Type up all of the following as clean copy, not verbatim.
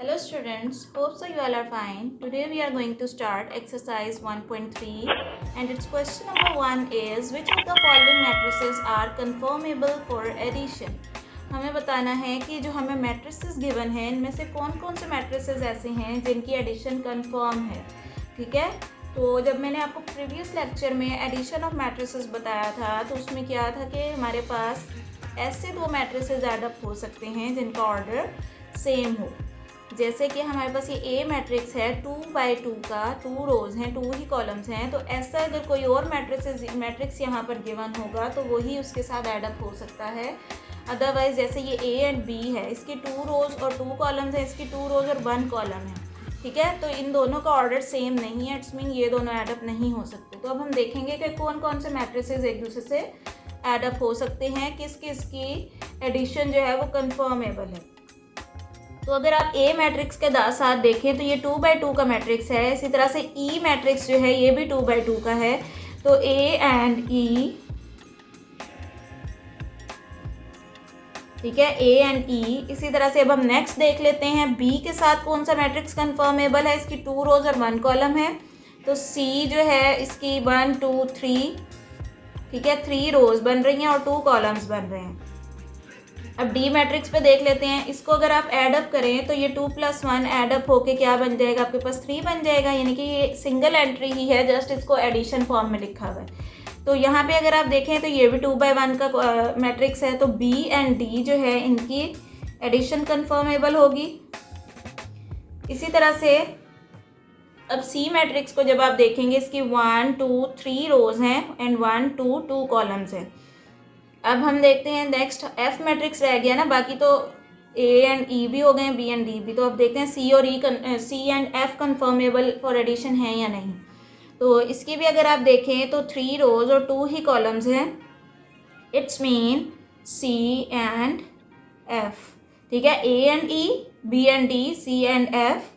Hello students, hope so you all are fine. Today we are going to start exercise 1.3 and its question number 1 is which of the following matrices are conformable for addition. हमें बताना है कि जो हमें matrices given है इनमें से कौन कौन से matrices ऐसे हैं जिनकी addition confirm है. ठीक है, तो जब मैंने आपको प्रीवियस लेक्चर में एडिशन ऑफ मैट्रिसेस बताया था तो उसमें क्या था कि हमारे पास ऐसे दो मैट्रिसेस एडअप हो सकते हैं जिनका ऑर्डर सेम हो. जैसे कि हमारे पास ये ए मैट्रिक्स है 2/2 का, 2 रोज हैं, 2 ही कॉलम्स हैं, तो ऐसा अगर कोई और मैट्रिक्स यहाँ पर गिवन होगा तो वही उसके साथ एडअप हो सकता है. अदरवाइज जैसे ये ए एंड बी है, इसकी 2 रोज और 2 कॉलम्स हैं, इसकी 2 रोज और 1 कॉलम है. ठीक है, तो इन दोनों का ऑर्डर सेम नहीं है, इट्स मीन ये दोनों एडअप नहीं हो सकते. तो अब हम देखेंगे कि कौन कौन से मैट्रिसेस एक दूसरे से एडअप हो सकते हैं, किस किस की एडिशन जो है वो कंफर्मेबल है. तो अगर आप ए मैट्रिक्स के साथ देखें तो ये 2/2 का मैट्रिक्स है. इसी तरह से ई मैट्रिक्स जो है ये भी 2/2 का है. तो ए एंड ई, ठीक है, ए एंड ई. इसी तरह से अब हम नेक्स्ट देख लेते हैं बी के साथ कौन सा मैट्रिक्स कंफर्मेबल है. इसकी 2 रोज और 1 कॉलम है. तो सी जो है इसकी 1 2 3, ठीक है, 3 रोज बन रही हैं और 2 कॉलम्स बन रहे हैं. अब डी मैट्रिक्स पे देख लेते हैं. इसको अगर आप एडअप करें तो ये 2 + 1 एडअप होके क्या बन जाएगा, आपके पास 3 बन जाएगा. यानी कि ये सिंगल एंट्री ही है, जस्ट इसको एडिशन फॉर्म में लिखा हुआ है. तो यहाँ पे अगर आप देखें तो ये भी 2/1 का मैट्रिक्स है. तो बी एंड डी जो है इनकी एडिशन कंफर्मेबल होगी. इसी तरह से अब सी मैट्रिक्स को जब आप देखेंगे, इसकी 1 2 3 रोज हैं एंड 1 2 2 कॉलम्स हैं. अब हम देखते हैं नेक्स्ट एफ मैट्रिक्स रह गया ना, बाकी तो ए एंड ई भी हो गए, बी एंड डी भी. तो अब देखते हैं सी और C and F conformable for addition है या नहीं. तो इसकी भी अगर आप देखें तो 3 रोज और 2 ही कॉलम्स हैं. It's mean C and F. ठीक है, A and E, B and D, C and F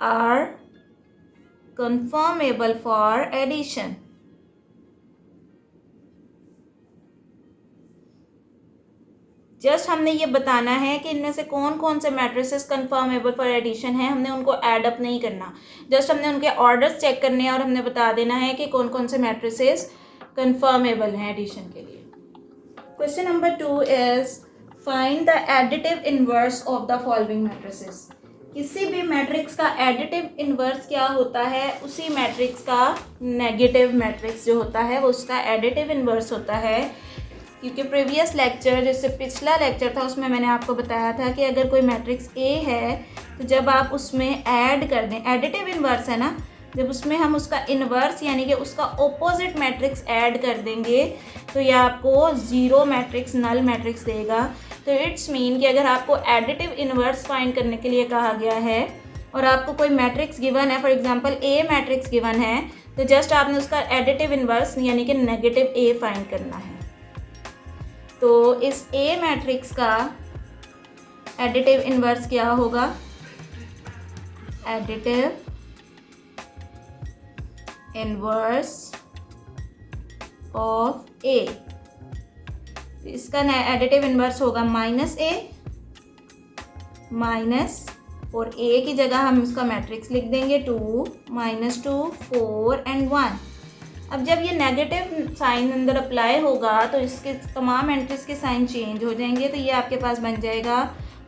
are conformable for addition. Just हमने ये बताना है कि इनमें से कौन कौन से मैट्रिसेस कंफर्मेबल फॉर एडिशन है. हमने उनको ऐड अप नहीं करना, जस्ट हमने उनके ऑर्डर्स चेक करने हैं और हमने बता देना है कि कौन कौन से मैट्रिसेस कंफर्मेबल हैं एडिशन के लिए. Question number 2 is find the additive inverse of the following matrices. किसी भी मैट्रिक्स का एडिटिव इनवर्स क्या होता है, उसी मैट्रिक्स का नेगेटिव मैट्रिक्स जो होता है वो उसका एडिटिव इनवर्स होता है. क्योंकि प्रीवियस लेक्चर, जैसे पिछला लेक्चर था, उसमें मैंने आपको बताया था कि अगर कोई मैट्रिक्स ए है तो जब आप उसमें ऐड कर दें, एडिटिव इनवर्स है ना, जब उसमें हम उसका इनवर्स यानी कि उसका ऑपोजिट मैट्रिक्स ऐड कर देंगे तो यह आपको ज़ीरो मैट्रिक्स, नल मैट्रिक्स देगा. तो इट्स मीन कि अगर आपको एडिटिव इनवर्स फाइंड करने के लिए कहा गया है और आपको कोई मैट्रिक्स गिवन है, for example A matrix given है, तो जस्ट आपने उसका एडिटिव इनवर्स यानी कि नेगेटिव ए फाइंड करना है. तो इस ए मैट्रिक्स का एडिटिव इनवर्स क्या होगा, एडिटिव इनवर्स ऑफ ए. इसका एडिटिव इनवर्स होगा -a माइनस, और ए की जगह हम इसका मैट्रिक्स लिख देंगे 2 -2 4 एंड 1. अब जब ये नेगेटिव साइन अंदर अप्लाई होगा तो इसके तमाम एंट्रीज के साइन चेंज हो जाएंगे. तो ये आपके पास बन जाएगा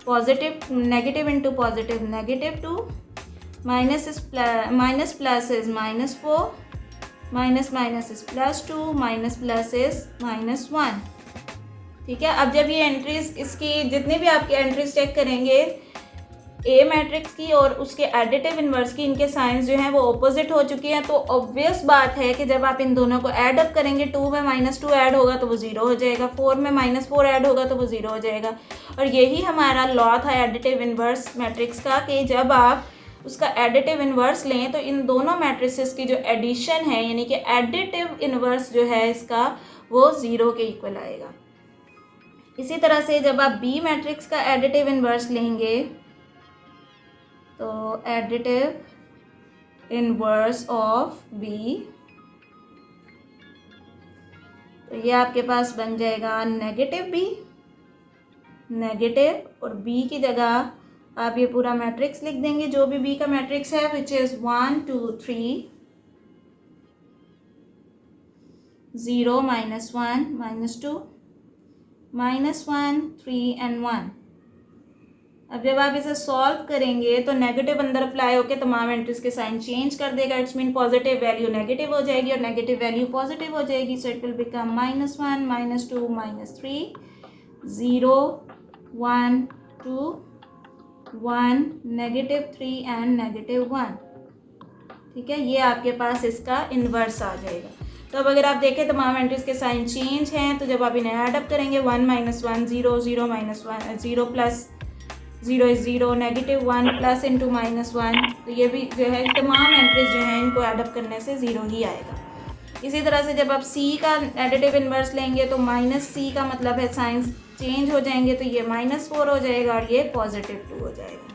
positive, negative into positive -2, minus plus is -4, minus minus is +2, minus plus is -1. ठीक है, अब जब ये एंट्रीज, इसकी जितनी भी आपकी एंट्रीज चेक करेंगे ए मैट्रिक्स की और उसके एडिटिव इनवर्स की, इनके साइंस जो हैं वो ऑपोजिट हो चुके हैं. तो ऑब्वियस बात है कि जब आप इन दोनों को ऐड अप करेंगे, 2 में -2 ऐड होगा तो वो 0 हो जाएगा, 4 में -4 ऐड होगा तो वो 0 हो जाएगा. और यही हमारा लॉ था एडिटिव इनवर्स मैट्रिक्स का कि जब आप उसका एडिटिव इनवर्स लें तो इन दोनों मैट्रिसेस की जो एडिशन है यानी कि एडिटिव इनवर्स जो है इसका वो 0 के इक्वल आएगा. इसी तरह से जब आप बी मैट्रिक्स का एडिटिव इनवर्स लेंगे तो एडिटिव इनवर्स ऑफ बी, तो ये आपके पास बन जाएगा नेगेटिव बी, नेगेटिव, और बी की जगह आप ये पूरा मैट्रिक्स लिख देंगे जो भी बी का मैट्रिक्स है, विच इज़ 1 2 3 0 -1 -2 -1 3 and 1। अब जब आप इसे सॉल्व करेंगे तो नेगेटिव अंदर अप्लाई होकर तमाम एंट्रीज के साइन चेंज कर देगा। It's mean positive value negative हो जाएगी और नेगेटिव वैल्यू पॉजिटिव हो जाएगी। So it will become -1 -2 -3 0 1 2 1 -3 and -1। ठीक है, ये आपके पास इसका इन्वर्स आ जाएगा। तो अब अगर आप देखें तमाम एंट्रीज के साइन चेंज हैं, तो जब आप इन्हें ऐड अप करेंगे 1 -1 0 0 -1 0 प्लस 0 इज़ 0 -1 प्लस इंटू -1, तो ये भी जो है तमाम एंट्रीज जो हैं इनको ऐड अप करने से 0 ही आएगा। इसी तरह से जब आप c का एडिटिव इन्वर्स लेंगे तो -c का मतलब है साइंस चेंज हो जाएंगे, तो ये -4 हो जाएगा और ये +2 हो जाएगा।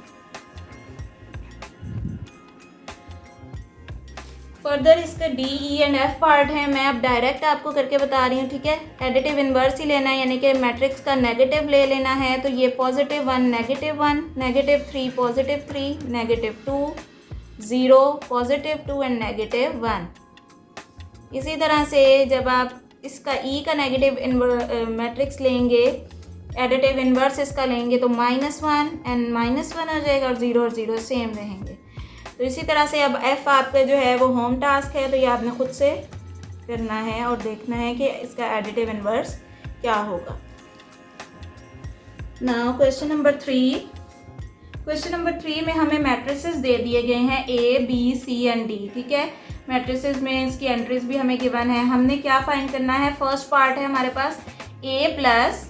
फर्दर इसका D, E and F part है, मैं अब डायरेक्ट आपको करके बता रही हूँ। ठीक है, एडिटिव इन्वर्स ही लेना है, यानी कि मैट्रिक्स का नेगेटिव ले लेना है। तो ये +1 -1 -3 +3 -2 0 +2 एंड -1। इसी तरह से जब आप इसका E का नेगेटिव मैट्रिक्स लेंगे, एडिटिव इन्वर्स इसका लेंगे तो -1 एंड -1 हो जाएगा और 0 सेम रहेंगे। तो इसी तरह से अब F आपका जो है वो होम टास्क है, तो ये आपने खुद से करना है और देखना है कि इसका एडिटिव इन्वर्स क्या होगा। Now question number 3। Question number 3 में हमें मैट्रिसेस दे दिए गए हैं A, B, C and D। ठीक है, मैट्रिसेस में इसकी एंट्रीज भी हमें गिवन है। हमने क्या फाइंड करना है, फर्स्ट पार्ट है हमारे पास A प्लस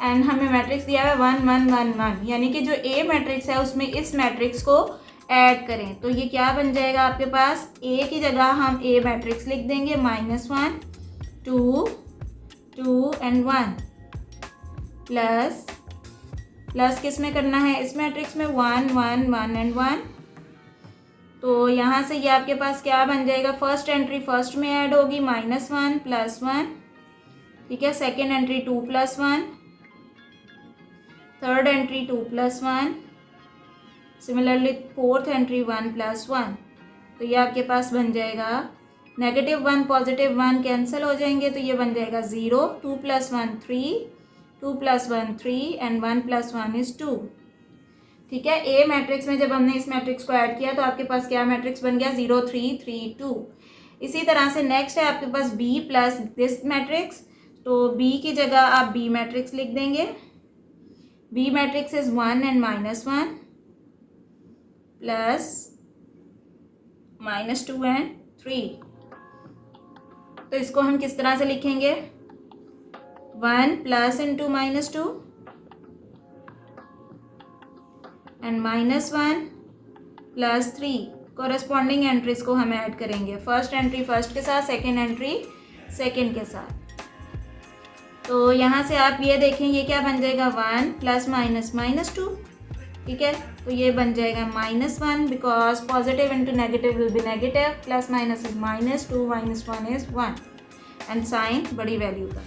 एंड हमें मैट्रिक्स दिया है 1 1 1 1, यानी कि जो A मैट्रिक्स है उसमें इस मैट्रिक्स को ऐड करें। तो ये क्या बन जाएगा आपके पास, A की जगह हम A मैट्रिक्स लिख देंगे -1 2 2 एंड 1 प्लस किस में करना है, इस मैट्रिक्स में 1 1 1 एंड 1। तो यहाँ से ये आपके पास क्या बन जाएगा, फर्स्ट एंट्री फर्स्ट में ऐड होगी -1 +1। ठीक है, second entry 2 + 1, third entry 2 + 1, similarly fourth entry 1 + 1। तो ये आपके पास बन जाएगा -1 +1 कैंसिल हो जाएंगे, तो ये बन जाएगा 0 2 + 1 3 2 + 1 3 एंड 1 + 1 इज़ 2। ठीक है, A मैट्रिक्स में जब हमने इस मैट्रिक्स को ऐड किया तो आपके पास क्या मैट्रिक्स बन गया, 0 3 3 2। इसी तरह से नेक्स्ट है आपके पास B प्लस दिस मैट्रिक्स। तो B की जगह आप B मैट्रिक्स लिख देंगे। B matrix is 1 and -1 plus -2 and 3। तो इसको हम किस तरह से लिखेंगे, 1 plus into -2 and -1 plus 3। Corresponding entries को हम ऐड करेंगे, फर्स्ट एंट्री फर्स्ट के साथ, सेकेंड एंट्री सेकेंड के साथ। तो यहाँ से आप ये देखें ये क्या बन जाएगा, 1 प्लस -2। ठीक है, तो ये बन जाएगा -1 because positive into negative will be negative, plus minus is -2 -1 is 1 and sign बड़ी वैल्यू का।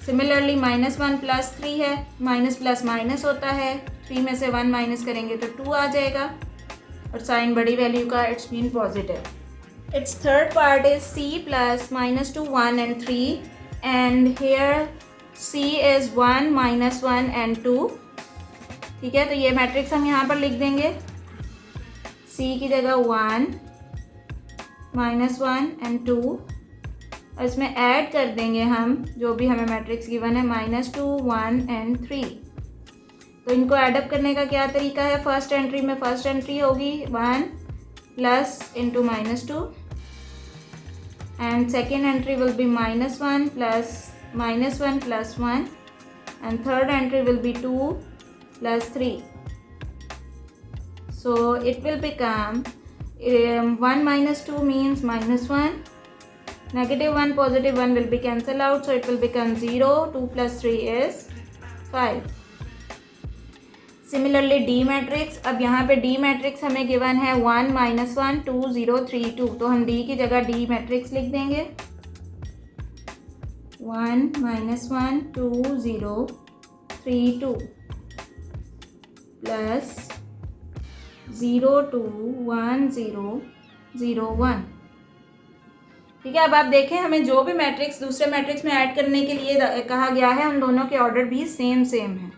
सिमिलरली -1 प्लस 3 है, माइनस प्लस माइनस होता है, 3 में से 1 माइनस करेंगे तो 2 आ जाएगा और साइन बड़ी वैल्यू का, it's mean positive. It's third part is C plus -2 1 and 3 and here C is 1 -1 and 2। ठीक है, तो ये मैट्रिक्स हम यहाँ पर लिख देंगे, C की जगह 1 -1 एंड 2 और इसमें ऐड कर देंगे हम जो भी हमें मैट्रिक्स गिवन है, -2 1 एंड 3। तो इनको ऐडअप करने का क्या तरीका है, फर्स्ट एंट्री में फर्स्ट एंट्री होगी 1 plus into -2 and second entry will be -1 plus -1 plus 1 and third entry will be 2 plus 3. So it will become 1 minus 2 means -1, -1 +1 will be cancelled out, so it will become 0, 2 plus 3 is 5. Similarly D matrix, अब यहाँ पे D matrix हमें given है 1 -1 2 0 3 2, तो हम D की जगह D matrix लिख देंगे, 1 -1 2 0 3 2 प्लस 0 2 1 0 0 1। ठीक है, अब आप देखें हमें जो भी मैट्रिक्स दूसरे मैट्रिक्स में ऐड करने के लिए कहा गया है उन दोनों के ऑर्डर भी सेम है।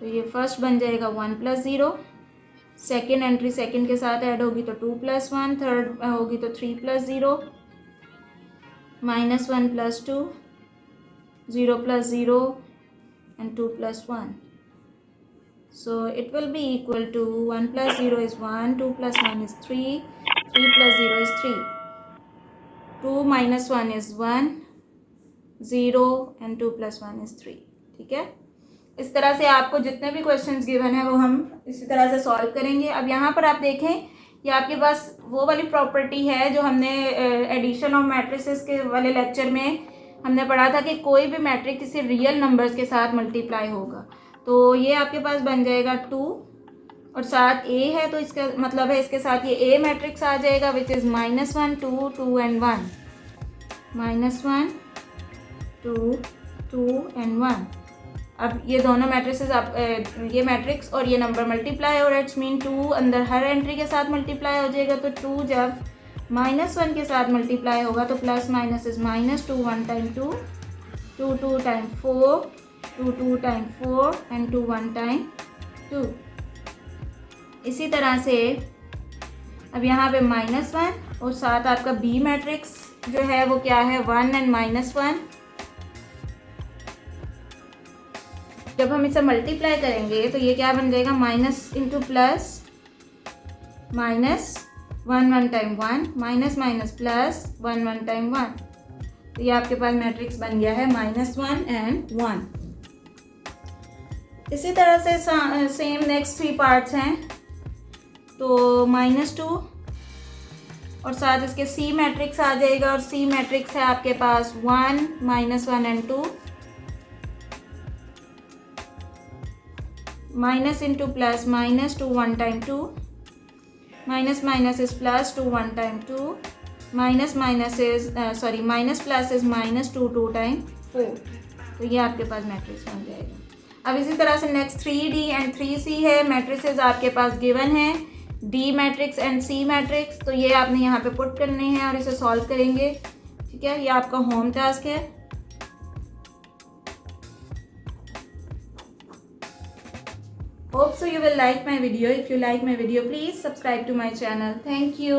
तो ये फर्स्ट बन जाएगा 1 + 0, सेकेंड एंट्री सेकेंड के साथ ऐड होगी तो 2 + 1, थर्ड होगी तो 3 + 0, -1 + 2, 0 + 0 and 2 + 1. So it will be equal to 1 + 0 is 1, 2 + 1 is 3, 3 + 0 is 3, 2 - 1 is 1, 0 and 2 + 1 is 3। ठीक है, इस तरह से आपको जितने भी क्वेश्चंस गिवन है वो हम इसी तरह से सॉल्व करेंगे। अब यहाँ पर आप देखें ये आपके पास वो वाली प्रॉपर्टी है जो हमने एडिशन ऑफ मैट्रिसेस के वाले लेक्चर में हमने पढ़ा था कि कोई भी मैट्रिक किसी रियल नंबर्स के साथ मल्टीप्लाई होगा। तो ये आपके पास बन जाएगा 2 और साथ ए है तो इसका मतलब है इसके साथ ये ए मैट्रिक्स आ जाएगा विच इज़ -1 2 2 and 1, -1 2 2 and 1। अब ये दोनों मैट्रिसेस आप ये मैट्रिक्स और ये नंबर मल्टीप्लाई हो रहा है, इट्स मीन 2 अंदर हर एंट्री के साथ मल्टीप्लाई हो जाएगा। तो 2 जब -1 के साथ मल्टीप्लाई होगा तो plus minus is -2 1 time 2, 2 2 time 4, 2 2 time 4 and 2 1 time 2। इसी तरह से अब यहाँ पे -1 और साथ आपका बी मैट्रिक्स जो है वो क्या है 1 and -1। जब हम इसे मल्टीप्लाई करेंगे तो ये क्या बन जाएगा minus into plus, -1 1 time 1, minus minus plus 1 1 time 1। तो ये आपके पास मैट्रिक्स बन गया है -1 and 1। इसी तरह से सेम नेक्स्ट 3 पार्ट्स हैं। तो -2 और साथ इसके सी मैट्रिक्स आ जाएगा और सी मैट्रिक्स है आपके पास 1 -1 and 2, minus into plus -2 1 time 2, minus minus is +2 1 time 2, minus plus is -2 2 time 4। तो ये आपके पास मैट्रिक्स बन जाएगा। अब इसी तरह से नेक्स्ट 3D एंड 3C है, मैट्रिसेस आपके पास गिवन है D matrix and C matrix. तो ये आपने यहाँ पे पुट करने हैं और इसे सॉल्व करेंगे। ठीक है, ये आपका होम टास्क है। Hope so you will like my video. If you like my video, please subscribe to my channel. Thank you.